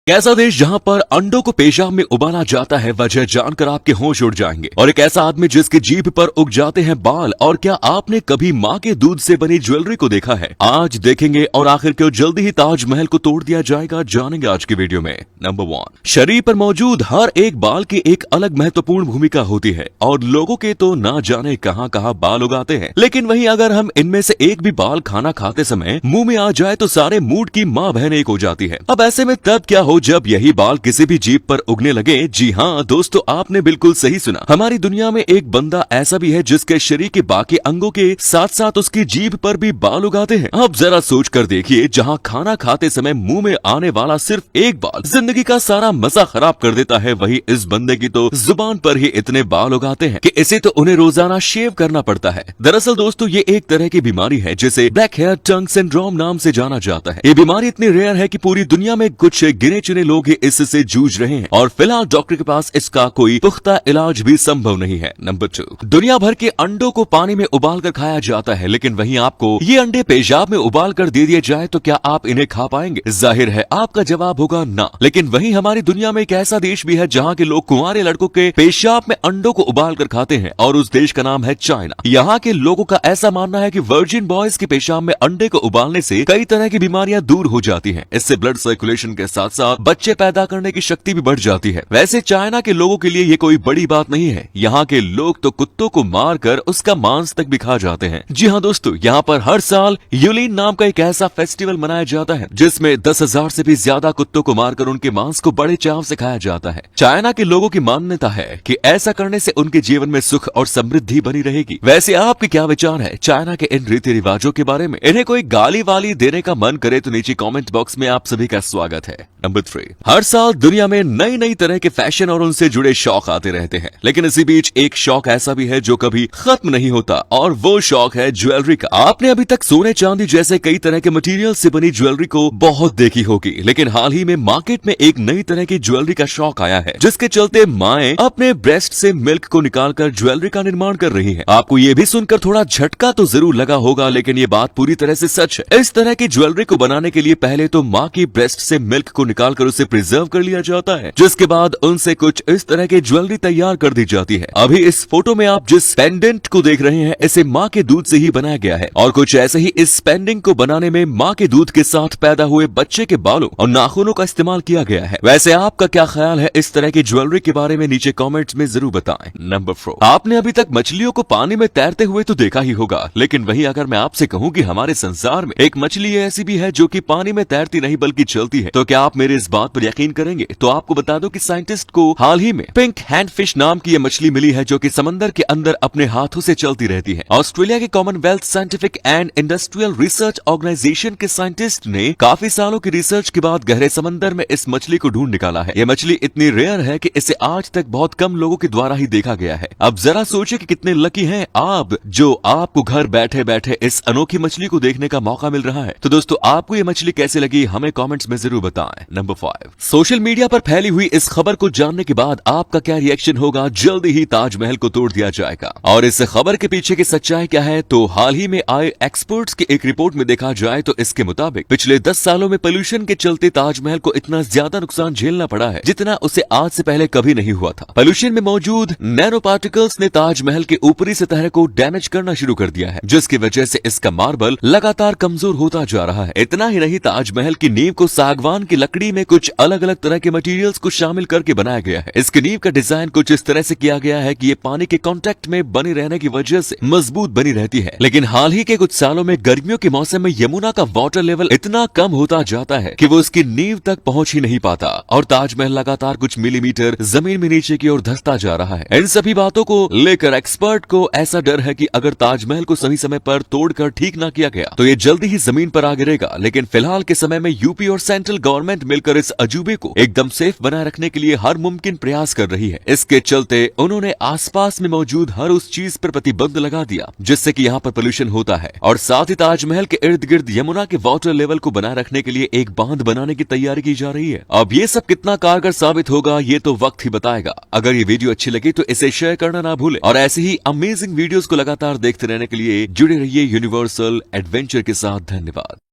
ऐसा देश जहां पर अंडों को पेशाब में उबाला जाता है, वजह जानकर आपके होश उड़ जाएंगे। और एक ऐसा आदमी जिसकी जीभ पर उग जाते हैं बाल। और क्या आपने कभी माँ के दूध से बनी ज्वेलरी को देखा है? आज देखेंगे। और आखिर क्यों जल्दी ही ताजमहल को तोड़ दिया जाएगा, जानेंगे आज की वीडियो में। नंबर 1, शरीर पर मौजूद हर एक बाल की एक अलग महत्वपूर्ण भूमिका होती है और लोगों के तो ना जाने कहां कहां बाल उगाते हैं। लेकिन वहीं अगर हम इनमें से एक भी बाल खाना खाते समय मुंह में आ जाए तो सारे मूड की माँ बहन एक हो जाती है। अब ऐसे में तब क्या हो जब यही बाल किसी भी जीभ पर उगने लगे? जी हाँ दोस्तों, आपने बिल्कुल सही सुना। हमारी दुनिया में एक बंदा ऐसा भी है जिसके शरीर के बाकी अंगों के साथ साथ उसकी जीभ पर भी बाल उगाते हैं। अब जरा सोच कर देखिए, जहाँ खाना खाते समय मुंह में आने वाला सिर्फ एक बाल जिंदगी का सारा मजा खराब कर देता है, वही इस बंदे की तो जुबान पर ही इतने बाल उगाते हैं कि इसे तो उन्हें रोजाना शेव करना पड़ता है। दरअसल दोस्तों, ये एक तरह की बीमारी है जिसे ब्लैक हेयर टंग सिंड्रोम नाम से जाना जाता है। ये बीमारी इतनी रेयर है कि पूरी दुनिया में कुछ गिने चुने लोग इससे जूझ रहे हैं और फिलहाल डॉक्टर के पास इसका कोई पुख्ता इलाज भी संभव नहीं है। नंबर 2, दुनिया भर के अंडों को पानी में उबाल कर खाया जाता है, लेकिन वहीं आपको ये अंडे पेशाब में उबाल कर दे दिए जाए तो क्या आप इन्हें खा पाएंगे? जाहिर है आपका जवाब होगा ना। लेकिन वहीं हमारी दुनिया में एक ऐसा देश भी है जहाँ के लोग कुंवारे लड़कों के पेशाब में अंडों को उबाल कर खाते हैं और उस देश का नाम है चाइना। यहाँ के लोगों का ऐसा मानना है कि वर्जिन बॉयज के पेशाब में अंडे को उबालने से कई तरह की बीमारियां दूर हो जाती हैं। इससे ब्लड सर्कुलेशन के साथ साथ बच्चे पैदा करने की शक्ति भी बढ़ जाती है। वैसे चाइना के लोगों के लिए ये कोई बड़ी बात नहीं है। यहाँ के लोग तो कुत्तों को मार कर उसका मांस तक भी खा जाते हैं। जी हाँ दोस्तों, यहाँ पर हर साल यूलिन नाम का एक ऐसा फेस्टिवल मनाया जाता है जिसमें 10,000 से भी ज्यादा कुत्तों को मारकर उनके मांस को बड़े चाव से खाया जाता है। चाइना के लोगों की मान्यता है कि ऐसा करने से उनके जीवन में सुख और समृद्धि बनी रहेगी। वैसे आपके क्या विचार है चाइना के इन रीति रिवाजों के बारे में? इन्हें कोई गाली वाली देने का मन करे तो नीचे कमेंट बॉक्स में आप सभी का स्वागत है। नंबर 3, हर साल दुनिया में नई नई तरह के फैशन और उनसे जुड़े शौक आते रहते हैं, लेकिन इसी बीच एक शौक ऐसा भी है जो कभी खत्म नहीं होता और वो शौक है ज्वेलरी का। आपने अभी तक सोने चांदी जैसे कई तरह के मटेरियल से बनी ज्वेलरी को बहुत देखी होगी, लेकिन हाल ही में मार्केट में एक नई तरह की ज्वेलरी का शौक आया है जिसके चलते माएं अपने ब्रेस्ट से मिल्क को निकालकर ज्वेलरी का निर्माण कर रही है। आपको ये भी सुनकर थोड़ा झटका तो जरूर लगा होगा, लेकिन ये बात पूरी तरह से सच है। इस तरह की ज्वेलरी को बनाने के लिए पहले तो माँ की ब्रेस्ट से मिल्क को निकालकर उसे प्रिजर्व कर लिया जाता है, जिसके बाद उनसे कुछ इस तरह की ज्वेलरी तैयार कर दी जाती है। अभी इस फोटो में आप जिस पेंडेंट को देख रहे हैं इसे माँ के दूध से ही बनाया गया है और कुछ ऐसे ही इस पेंडेंट को बनाने में माँ के दूध के साथ पैदा हुए बच्चे के बालों और नाखूनों का इस्तेमाल किया गया है। वैसे आपका क्या ख्याल है इस तरह की ज्वेलरी के बारे में? नीचे कमेंट्स में जरूर बताएं। नंबर 4, आपने अभी तक मछलियों को पानी में तैरते हुए तो देखा ही होगा, लेकिन वही अगर मैं आपसे कहूँ कि हमारे संसार में एक मछली ऐसी भी है जो कि पानी में तैरती नहीं बल्कि चलती है, तो क्या आप मेरे इस बात पर यकीन करेंगे? तो आपको बता दो कि साइंटिस्ट को हाल ही में पिंक हैंड फिश नाम की यह मछली मिली है जो कि समंदर के अंदर अपने हाथों से चलती रहती है। ऑस्ट्रेलिया के Commonwealth Scientific and Industrial Research Organisation के साइंटिस्ट ने काफी सालों की रिसर्च के बाद गहरे समंदर में इस मछली को ढूंढ निकाला है। यह मछली इतनी रेयर है कि इसे आज तक बहुत कम लोगों के द्वारा ही देखा गया है। अब जरा सोचिए कि कितने लकी हैं आप जो आपको घर बैठे बैठे इस अनोखी मछली को देखने का मौका मिल रहा है। तो दोस्तों, आपको ये मछली कैसी लगी हमें कमेंट्स में जरूर बताएं। नंबर 5, सोशल मीडिया पर फैली हुई इस खबर को जानने के बाद आपका क्या रिएक्शन होगा? जल्दी ही ताजमहल को तोड़ दिया जाएगा। और इस खबर के पीछे की सच्चाई क्या है? तो हाल ही में आए एक्सपर्ट्स की एक रिपोर्ट में देखा जाए तो इसके मुताबिक पिछले 10 सालों में पोल्यूशन के चलते ताजमहल को इतना ज्यादा नुकसान झेलना पड़ा है जितना उसे आज से पहले कभी नहीं हुआ था। पोल्यूशन में मौजूद नैनो पार्टिकल्स ने ताजमहल के ऊपरी सतह को डैमेज करना शुरू कर दिया है, जिसकी वजह से इसका मार्बल लगातार कमजोर होता जा रहा है। इतना ही नहीं, ताजमहल की नींव को सागवान की लकड़ी में कुछ अलग अलग तरह के मटेरियल्स को शामिल करके बनाया गया है। इसकी नींव का डिजाइन कुछ इस तरह से किया गया है कि ये पानी के कांटेक्ट में बनी रहने की वजह से मजबूत बनी रहती है। लेकिन हाल ही के कुछ सालों में गर्मियों के मौसम में यमुना का वाटर लेवल इतना कम होता जाता है कि वो उसकी नींव तक पहुंच ही नहीं पाता और ताजमहल लगातार कुछ मिलीमीटर जमीन में नीचे की ओर धंसता जा रहा है। इन सभी बातों को लेकर एक्सपर्ट को ऐसा डर है कि अगर ताजमहल को सही समय पर तोड़कर ठीक न किया गया तो ये जल्दी ही जमीन पर आ गिरेगा। लेकिन फिलहाल के समय में यूपी और सेंट्रल गवर्नमेंट मिलकर इस अजूबे को एकदम सेफ बनाए रखने के लिए हर मुमकिन प्रयास कर रही है। इसके चलते उन्होंने आसपास में मौजूद हर उस चीज पर प्रतिबंध लगा दिया जिससे कि यहाँ पर पोल्यूशन होता है और साथ ही ताजमहल के इर्द गिर्द यमुना के वाटर लेवल को बनाए रखने के लिए एक बांध बनाने की तैयारी की जा रही है। अब ये सब कितना कारगर साबित होगा ये तो वक्त ही बताएगा। अगर ये वीडियो अच्छी लगी तो इसे शेयर करना ना भूलें और ऐसे ही अमेजिंग वीडियोस को लगातार देखते रहने के लिए जुड़े रहिए यूनिवर्सल एडवेंचर के साथ। धन्यवाद।